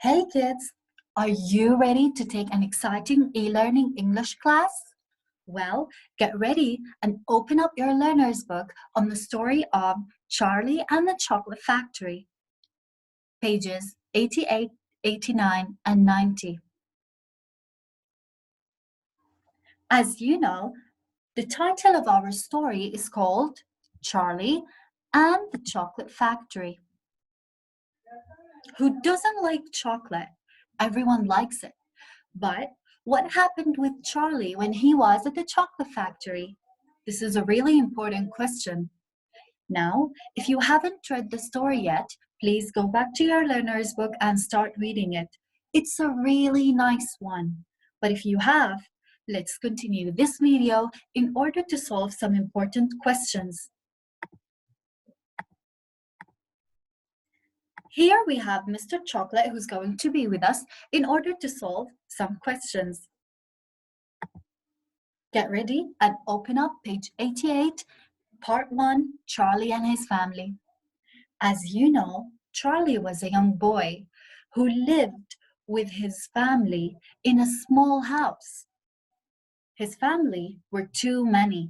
Hey kids, are you ready to take an exciting e-learning English class? Well, get ready and open up your learner's book on the story of Charlie and the Chocolate Factory, pages 88, 89, and 90. As you know, the title of our story is called Charlie and the Chocolate Factory. Who doesn't like chocolate? Everyone likes it. But what happened with Charlie when he was at the chocolate factory? This is a really important question. Now, if you haven't read the story yet, please go back to your learner's book and start reading it. It's a really nice one. But if you have, let's continue this video in order to solve some important questions. Here we have Mr. Chocolate who's going to be with us in order to solve some questions. Get ready and open up page 88, part 1, Charlie and his family. As you know, Charlie was a young boy who lived with his family in a small house. His family were too many.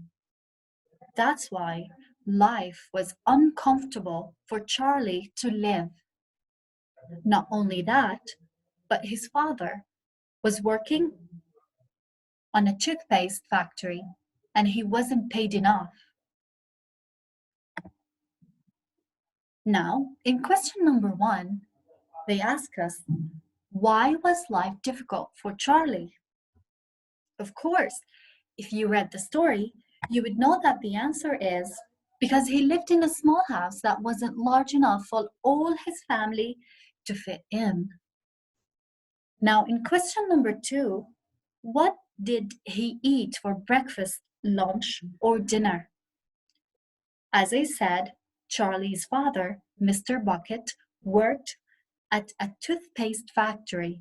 That's why life was uncomfortable for Charlie to live. Not only that, but his father was working on a toothpaste factory and he wasn't paid enough. Now, in question number 1, they ask us, why was life difficult for Charlie? Of course, if you read the story, you would know that the answer is because he lived in a small house that wasn't large enough for all his family to fit in. Now, in question number 2, what did he eat for breakfast, lunch, or dinner? As I said, Charlie's father, Mr. Bucket, worked at a toothpaste factory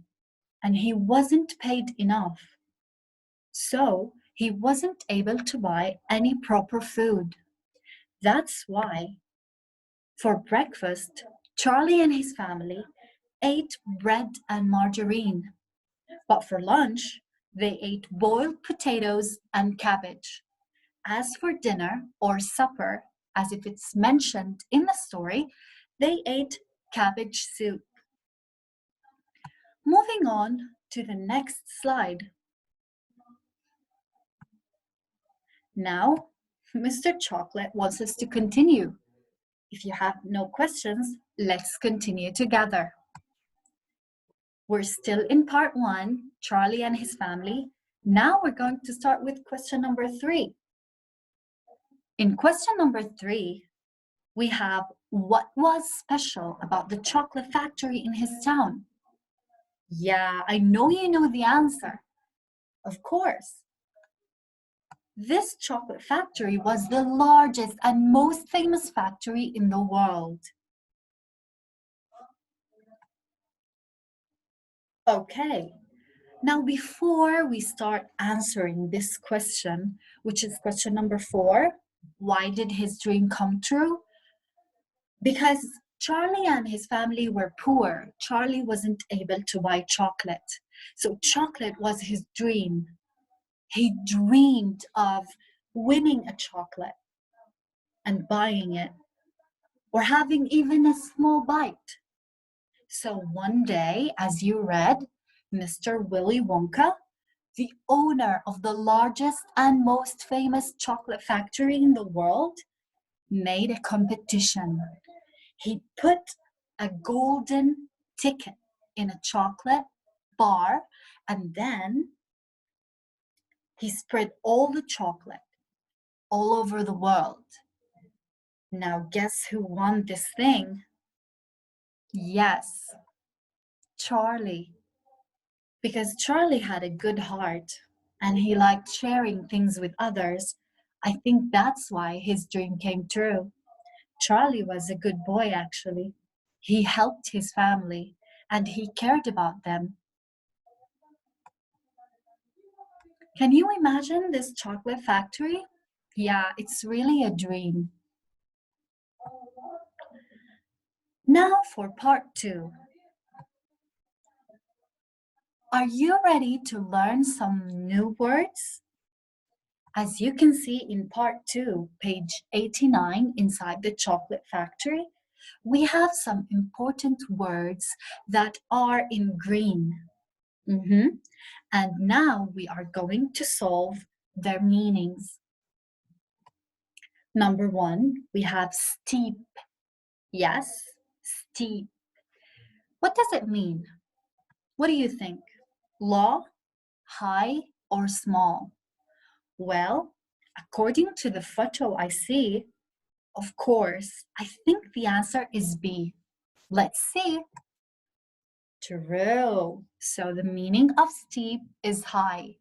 and he wasn't paid enough. So he wasn't able to buy any proper food. That's why, for breakfast, Charlie and his family ate bread and margarine. But for lunch, they ate boiled potatoes and cabbage. As for dinner or supper, as if it's mentioned in the story, they ate cabbage soup. Moving on to the next slide. Now, Mr. Chocolate wants us to continue. If you have no questions, let's continue together. We're still in part 1, Charlie and his family. Now we're going to start with question number 3. In question number 3, we have what was special about the chocolate factory in his town? Yeah, I know you know the answer. Of course. This chocolate factory was the largest and most famous factory in the world. Okay, now before we start answering this question, which is question number 4, why did his dream come true? Because Charlie and his family were poor. Charlie wasn't able to buy chocolate. So chocolate was his dream. He dreamed of winning a chocolate and buying it, or having even a small bite. So one day, as you read, Mr. Willy Wonka, the owner of the largest and most famous chocolate factory in the world, made a competition. He put a golden ticket in a chocolate bar and then he spread all the chocolate all over the world. Now guess who won this thing? Yes, Charlie. Because Charlie had a good heart and he liked sharing things with others. I think that's why his dream came true. Charlie was a good boy, actually. He helped his family and he cared about them. Can you imagine this chocolate factory? Yeah, it's really a dream. Now for part 2. Are you ready to learn some new words? As you can see in part 2, page 89, inside the chocolate factory, we have some important words that are in green. And now we are going to solve their meanings. Number 1, we have steep. Yes, steep. What does it mean? What do you think? Low, high, or small? Well, according to the photo I see, of course, I think the answer is B. Let's see. True. So the meaning of steep is high.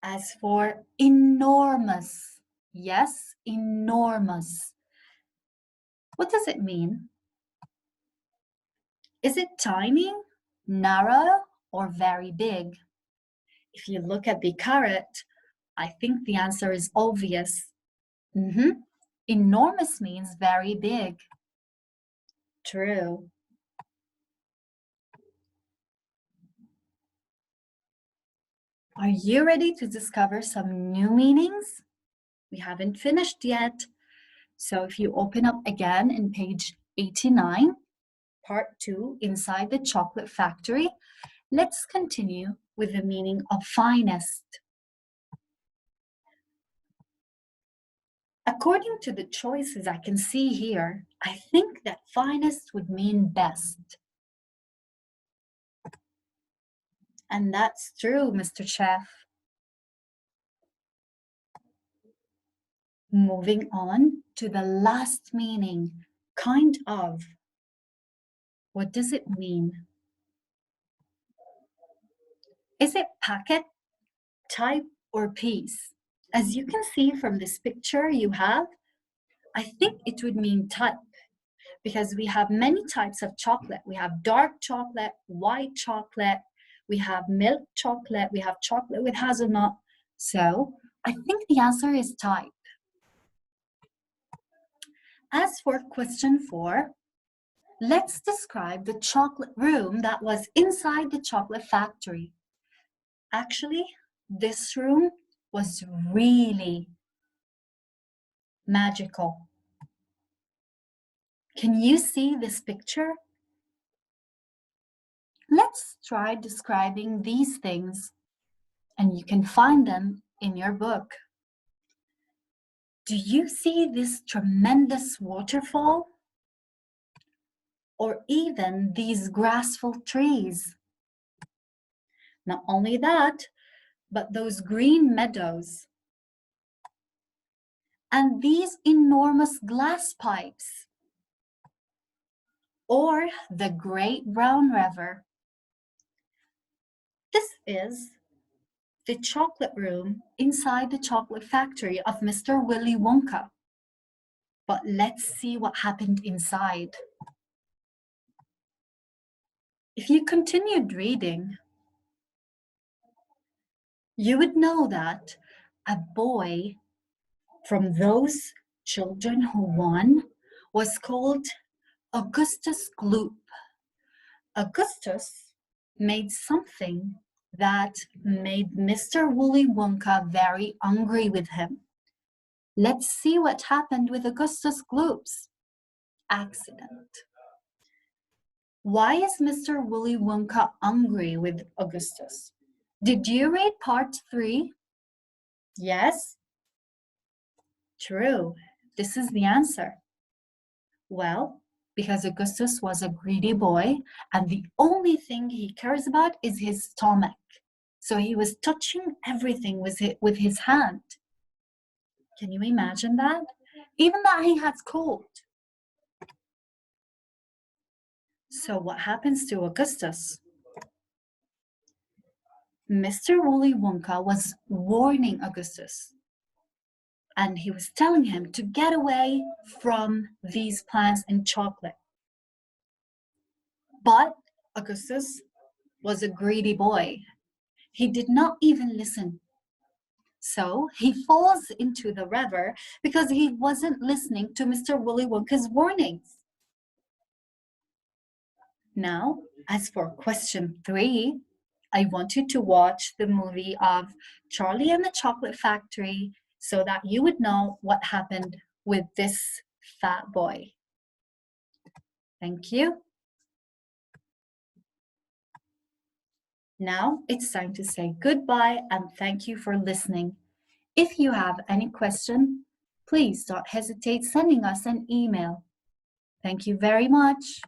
As for enormous, yes, enormous. What does it mean? Is it tiny, narrow, or very big? If you look at the carrot, I think the answer is obvious. Enormous means very big. True. Are you ready to discover some new meanings? We haven't finished yet. So if you open up again in page 89, part 2, inside the chocolate factory, let's continue with the meaning of finest. According to the choices I can see here, I think that finest would mean best. And that's true, Mr. Chef. Moving on to the last meaning, kind of. What does it mean? Is it packet, type, or piece? As you can see from this picture you have, I think it would mean type, because we have many types of chocolate. We have dark chocolate, white chocolate, we have milk chocolate, we have chocolate with hazelnut. So I think the answer is type. As for question 4, let's describe the chocolate room that was inside the chocolate factory. Actually, this room was really magical. Can you see this picture? Let's try describing these things, and you can find them in your book. Do you see this tremendous waterfall? Or even these graceful trees? Not only that, but those green meadows and these enormous glass pipes, or the Great Brown River. This is the chocolate room inside the chocolate factory of Mr. Willy Wonka. But let's see what happened inside. If you continued reading, you would know that a boy from those children who won was called Augustus Gloop. Augustus made something that made Mr. Willy Wonka very angry with him. Let's see what happened with Augustus Gloop's accident. Why is Mr. Willy Wonka angry with Augustus? Did you read part 3? Yes? True. This is the answer. Well, because Augustus was a greedy boy and the only thing he cares about is his stomach. So he was touching everything with his hand. Can you imagine that? Even that he has cold. So what happens to Augustus? Mr. Willy Wonka was warning Augustus, and he was telling him to get away from these plants and chocolate. But Augustus was a greedy boy. He did not even listen. So he falls into the river because he wasn't listening to Mr. Willy Wonka's warnings. Now, as for question 3, I want you to watch the movie of Charlie and the Chocolate Factory so that you would know what happened with this fat boy. Thank you. Now it's time to say goodbye and thank you for listening. If you have any question, please don't hesitate sending us an email. Thank you very much.